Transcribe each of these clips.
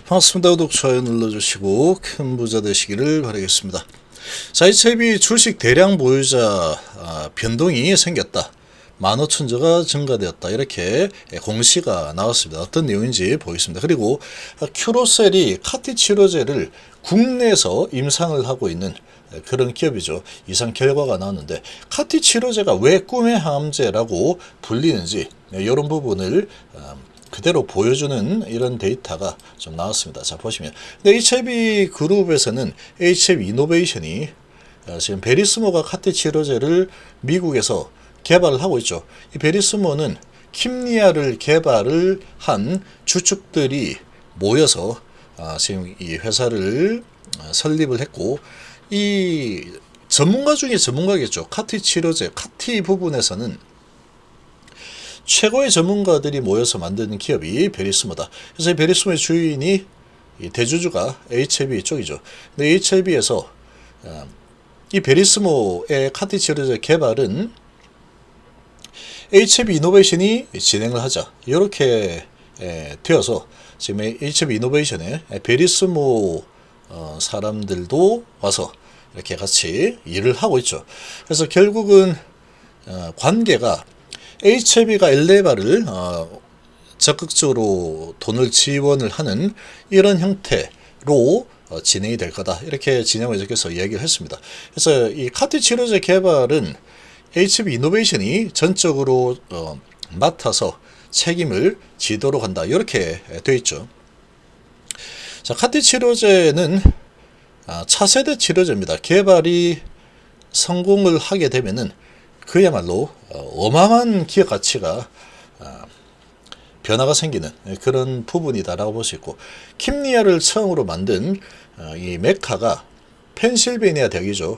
반갑습니다. 구독, 좋아요 눌러주시고 큰 부자 되시기를 바라겠습니다. 자, HIB 주식 대량 보유자 변동이 생겼다. 15,000주가 증가되었다. 이렇게 공시가 나왔습니다. 어떤 내용인지 보겠습니다. 그리고 큐로셀이 카티 치료제를 국내에서 임상을 하고 있는 그런 기업이죠. 이상 결과가 나왔는데 카티 치료제가 왜 꿈의 항암제라고 불리는지 이런 부분을 그대로 보여주는 이런 데이터가 좀 나왔습니다. 자, 보시면 HIB 그룹에서는 HIB 이노베이션이 지금 베리스모가 카티 치료제를 미국에서 개발을 하고 있죠. 이 베리스모는 킴리아를 개발을 한 주축들이 모여서 지금 이 회사를 설립을 했고, 이 전문가 중에 전문가겠죠. 카티 치료제, 카티 부분에서는 최고의 전문가들이 모여서 만드는 기업이 베리스모다. 그래서 이 베리스모의 주인이 대주주가 HIB 쪽이죠. 근데 HIB에서 이 베리스모의 카티 치료제 개발은 HIB 이노베이션이 진행을 하자, 이렇게 되어서 지금 HIB 이노베이션에 베리스모 사람들도 와서 이렇게 같이 일을 하고 있죠. 그래서 결국은 관계가 HIB가 엘레바를 적극적으로 돈을 지원을 하는 이런 형태로 진행이 될 거다. 이렇게 진행회장께서 이야기를 했습니다. 그래서 이 카티 치료제 개발은 HIB 이노베이션이 전적으로 맡아서 책임을 지도록 한다. 이렇게 되어 있죠. 자, 카티 치료제는 차세대 치료제입니다. 개발이 성공을 하게 되면은 그야말로 어마어마한 기업 가치가 변화가 생기는 그런 부분이다라고 볼 수 있고, 킴리아를 처음으로 만든 이 메카가 펜실베니아 대학이죠.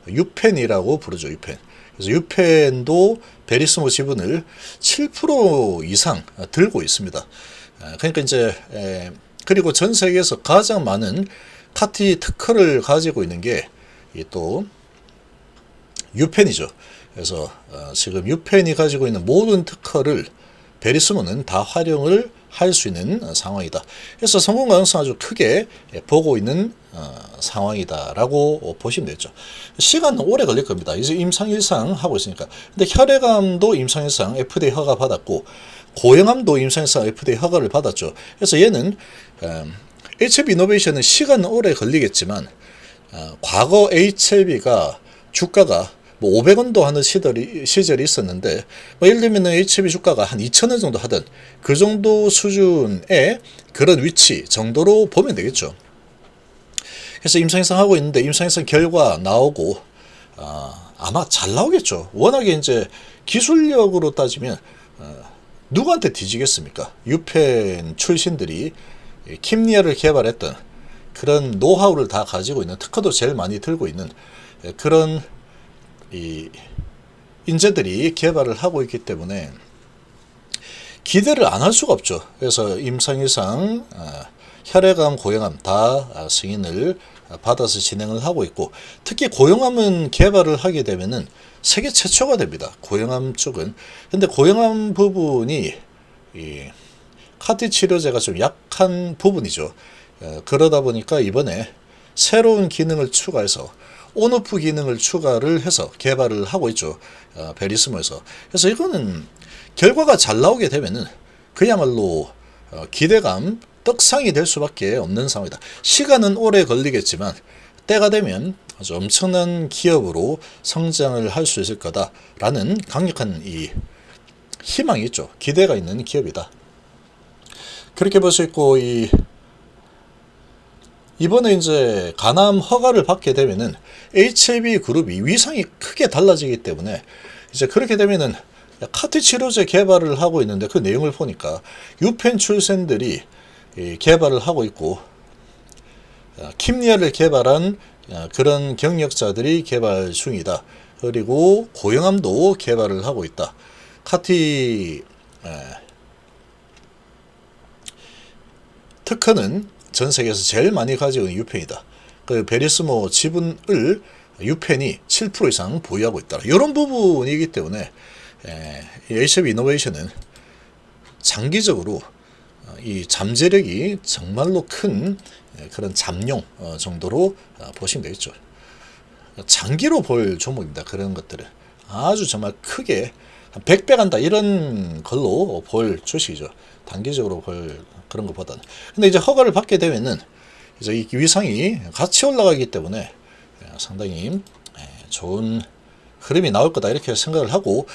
유펜이라고 부르죠. 유펜. 그래서 유펜도 베리스모 지분을 7% 이상 들고 있습니다. 그러니까 이제 그리고 전 세계에서 가장 많은 카티 특허를 가지고 있는 게 또 유펜이죠. 그래서 지금 유펜이 가지고 있는 모든 특허를 베리스모는 다 활용을 할 수 있는 상황이다. 그래서 성공 가능성 아주 크게 보고 있는 상황이다라고 보시면 되죠. 시간은 오래 걸릴 겁니다. 이제 임상일상 하고 있으니까. 근데 혈액암도 임상일상 FDA 허가 받았고, 고형암도 임상일상 FDA 허가를 받았죠. 그래서 얘는 HIB 이노베이션은 시간은 오래 걸리겠지만 과거 HIB가 주가가 500원도 하는 시절이 있었는데, 예를 들면 HIB 주가가 한 2,000원 정도 하던 그 정도 수준의 그런 위치 정도로 보면 되겠죠. 그래서 임상일상 하고 있는데 임상일상 결과 나오고 아마 잘 나오겠죠. 워낙에 이제 기술력으로 따지면 누구한테 뒤지겠습니까? 유펜 출신들이 킴리아를 개발했던 그런 노하우를 다 가지고 있는, 특허도 제일 많이 들고 있는 그런 이 인재들이 개발을 하고 있기 때문에 기대를 안 할 수가 없죠. 그래서 임상일상 혈액암, 고형암 다 승인을 받아서 진행을 하고 있고, 특히 고형암은 개발을 하게 되면은 세계 최초가 됩니다. 고형암 쪽은. 근데 고형암 부분이 이 카티 치료제가 좀 약한 부분이죠. 그러다 보니까 이번에 새로운 기능을 추가해서 온오프 기능을 추가를 해서 개발을 하고 있죠. 베리스모에서. 그래서 이거는 결과가 잘 나오게 되면은 그야말로 기대감 떡상이 될 수밖에 없는 상황이다. 시간은 오래 걸리겠지만 때가 되면 아주 엄청난 기업으로 성장을 할 수 있을 거다라는 강력한 이 희망이 있죠. 기대가 있는 기업이다. 그렇게 볼 수 있고, 이번에 이제 간암 허가를 받게 되면은 HIB 그룹이 위상이 크게 달라지기 때문에, 이제 그렇게 되면은 카티 치료제 개발을 하고 있는데 그 내용을 보니까 유펜 출신들이 개발을 하고 있고, 킴리아를 개발한 그런 경력자들이 개발 중이다. 그리고 고형암도 개발을 하고 있다. 카티 특허는 전 세계에서 제일 많이 가지고 있는 유펜이다. 그 베리스모 지분을 유펜이 7% 이상 보유하고 있다. 이런 부분이기 때문에 HIB 이노베이션은 장기적으로 이 잠재력이 정말로 큰 그런 잠룡 정도로 보시면 되겠죠. 장기로 볼 종목입니다. 그런 것들을 아주 정말 크게 100배 간다 이런 걸로 볼 주식이죠. 단기적으로 볼 그런 것보다는. 근데 이제 허가를 받게 되면은 이제 이 위상이 같이 올라가기 때문에 상당히 좋은 흐름이 나올 거다 이렇게 생각을 하고,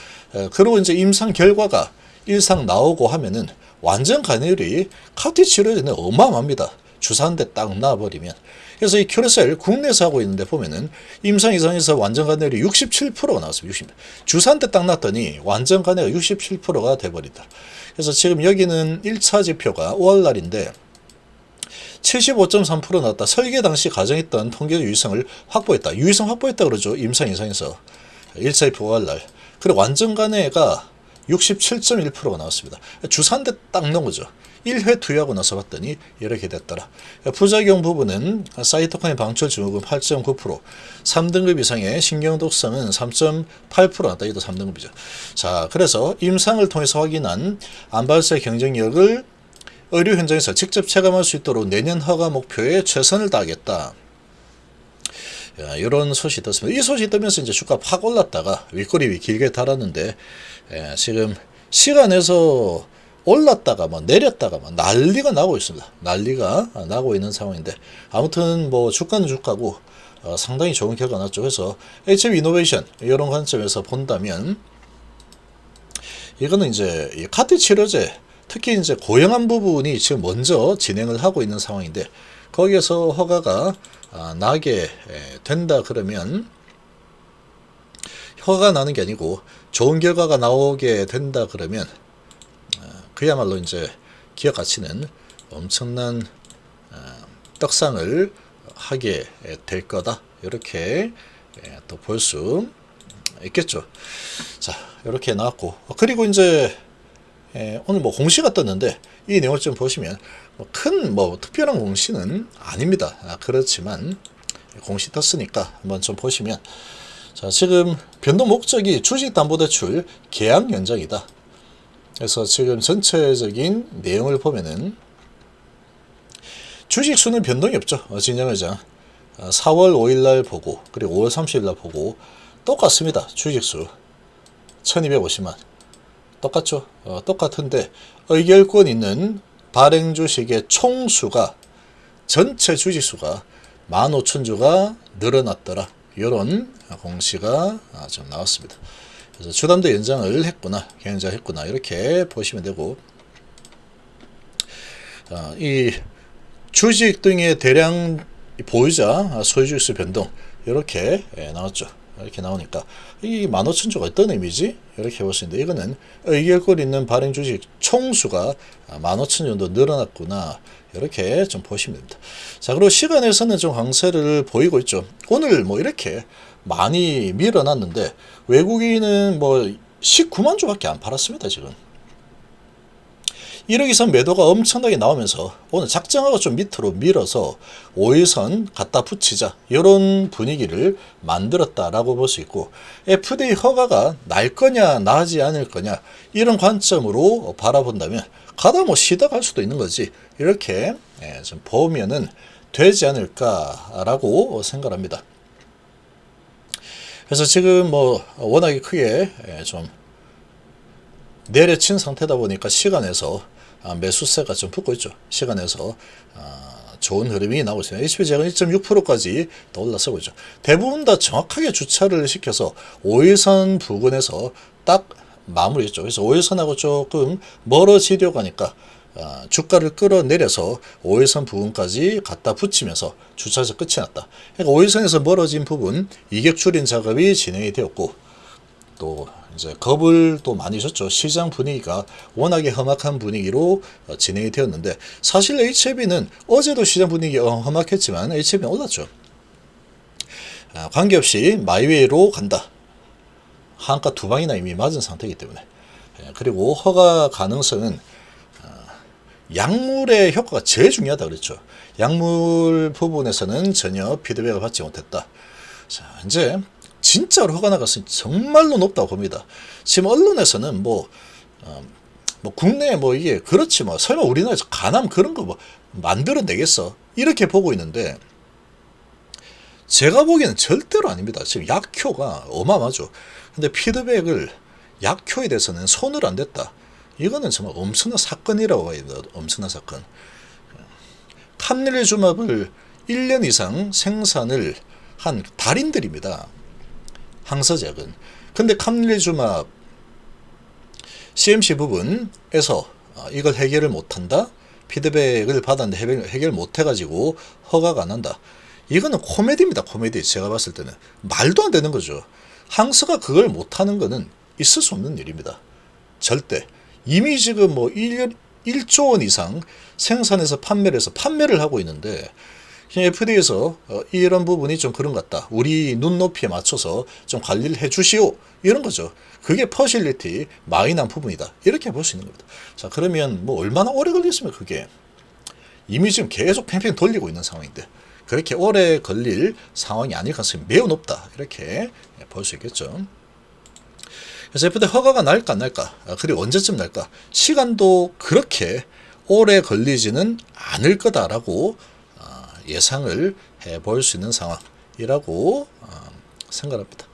그리고 이제 임상 결과가 일상 나오고 하면은 완전 간회율이 카티 치료제는 어마어마합니다. 주사한데 딱 나와버리면. 그래서 이 큐레셀 국내에서 하고 있는데 보면은 임상 이상에서 완전 간회율이 67%가 나왔습니다. 60. 주사한테 딱 났더니 완전 간회가 67%가 돼버린다. 그래서 지금 여기는 1차 지표가 5월날인데 75.3% 나왔다. 설계 당시 가정했던 통계적 유의성을 확보했다. 유의성 확보했다 그러죠. 임상 이상에서 1차 지표 5월날. 그리고 완전 간회가 67.1%가 나왔습니다. 주사한테 딱 넣은 거죠. 1회 투여하고 나서 봤더니 이렇게 됐더라. 부작용 부분은 사이토카인 방출 증후군 8.9%, 3등급 이상의 신경독성은 3.8% 나왔다. 이도 3등급이죠. 자, 그래서 임상을 통해서 확인한 안발세 경쟁력을 의료 현장에서 직접 체감할 수 있도록 내년 허가 목표에 최선을 다하겠다. 이런 소식이 떴습니다. 이 소식이 뜨면서 이제 주가 확 올랐다가 윗꼬리 길게 달았는데, 지금 시간에서 올랐다가 뭐 내렸다가 뭐 난리가 나고 있습니다. 난리가 나고 있는 상황인데, 아무튼 뭐 주가는 주가고 상당히 좋은 결과 났죠. 그래서 HF 이노베이션 이런 관점에서 본다면 이거는 이제 이 카티 치료제, 특히 이제 고령한 부분이 지금 먼저 진행을 하고 있는 상황인데, 거기에서 허가가 나게 된다 그러면, 허가가 나는 게 아니고 좋은 결과가 나오게 된다 그러면 그야말로 이제 기업 가치는 엄청난 떡상을 하게 될 거다. 이렇게 또 볼 수 있겠죠. 자, 이렇게 나왔고, 그리고 이제 오늘 뭐 공시가 떴는데 이 내용을 좀 보시면 큰 뭐 특별한 공시는 아닙니다. 그렇지만 공시 떴으니까 한번 좀 보시면, 자, 지금 변동 목적이 주식담보대출 계약 연장이다. 그래서 지금 전체적인 내용을 보면은 주식 수는 변동이 없죠. 진정회장 4월 5일날 보고 그리고 5월 30일날 보고 똑같습니다. 주식수 1250만 똑같죠. 똑같은데 의결권 있는 발행 주식의 총수가, 전체 주식수가 15,000주가 늘어났더라. 이런 공시가 좀 나왔습니다. 그래서 주담대 연장을 했구나, 연장을 했구나 이렇게 보시면 되고, 이 주식 등의 대량 보유자 소유주식수 변동 이렇게 나왔죠. 이렇게 나오니까 이 15,000주가 어떤 의미지? 이렇게 볼 수 있는데, 이거는 의결권 있는 발행 주식 총수가 15,000 정도 늘어났구나 이렇게 좀 보시면 됩니다. 자, 그리고 시간에서는 좀 강세를 보이고 있죠. 오늘 뭐 이렇게 많이 밀어놨는데 외국인은 뭐 19만 주밖에 안 팔았습니다. 지금 1억 이상 매도가 엄청나게 나오면서 오늘 작정하고 좀 밑으로 밀어서 5일선 갖다 붙이자 이런 분위기를 만들었다라고 볼 수 있고, FDA 허가가 날 거냐 나지 않을 거냐 이런 관점으로 바라본다면 가다 뭐 쉬다 갈 수도 있는 거지, 이렇게 좀 보면은 되지 않을까라고 생각합니다. 그래서 지금 뭐 워낙에 크게 좀 내려친 상태다 보니까 시간에서 매수세가 좀 붙고 있죠. 시간에서 좋은 흐름이 나오고 있습니다. HP제가 1.6%까지 더 올라서고 있죠. 대부분 다 정확하게 주차를 시켜서 5일선 부근에서 딱 마무리했죠. 그래서 5일선하고 조금 멀어지려고 하니까 주가를 끌어내려서 5일선 부분까지 갖다 붙이면서 주차에서 끝이 났다. 그러니까 5일선에서 멀어진 부분 이격 출인 작업이 진행이 되었고, 또 이제 겁을 또 많이 줬죠. 시장 분위기가 워낙에 험악한 분위기로 진행이 되었는데, 사실 HLB는 어제도 시장 분위기 험악했지만 HLB는 올랐죠. 관계없이 마이웨이로 간다. 한가 두 방이나 이미 맞은 상태이기 때문에. 그리고 허가 가능성은 약물의 효과가 제일 중요하다 그랬죠. 약물 부분에서는 전혀 피드백을 받지 못했다. 자, 이제 진짜로 허가 나갔으니 정말로 높다고 봅니다. 지금 언론에서는 뭐 뭐 국내에 뭐 이게 그렇지 뭐 설마 우리나라에서 간암 그런 거 뭐 만들어내겠어 이렇게 보고 있는데 제가 보기에는 절대로 아닙니다. 지금 약효가 어마어마하죠. 근데 피드백을 약효에 대해서는 손을 안 댔다. 이거는 정말 엄청난 사건이라고 봐야 됩니다. 엄청난 사건. 캄릴주맙을 1년 이상 생산을 한 달인들입니다. 항서작은. 근데 캄릴주맙 CMC 부분에서 이걸 해결을 못한다. 피드백을 받았는데 해결 못해가지고 허가가 안 난다. 이거는 코미디입니다. 코미디. 제가 봤을 때는 말도 안 되는 거죠. 항서가 그걸 못하는 거는 있을 수 없는 일입니다. 절대. 이미 지금 뭐 1조 원 이상 생산해서 판매를 하고 있는데 FDA에서 이런 부분이 좀 그런 것 같다. 우리 눈높이에 맞춰서 좀 관리를 해 주시오. 이런 거죠. 그게 퍼실리티 마이너한 부분이다. 이렇게 볼 수 있는 겁니다. 자, 그러면 뭐 얼마나 오래 걸리겠으면 그게 이미 지금 계속 팽팽 돌리고 있는 상황인데 그렇게 오래 걸릴 상황이 아닐 가능성이 매우 높다. 이렇게 볼 수 있겠죠. 그래서 FDA 허가가 날까 안 날까, 그리고 언제쯤 날까, 시간도 그렇게 오래 걸리지는 않을 거다라고 예상을 해볼 수 있는 상황이라고 생각합니다.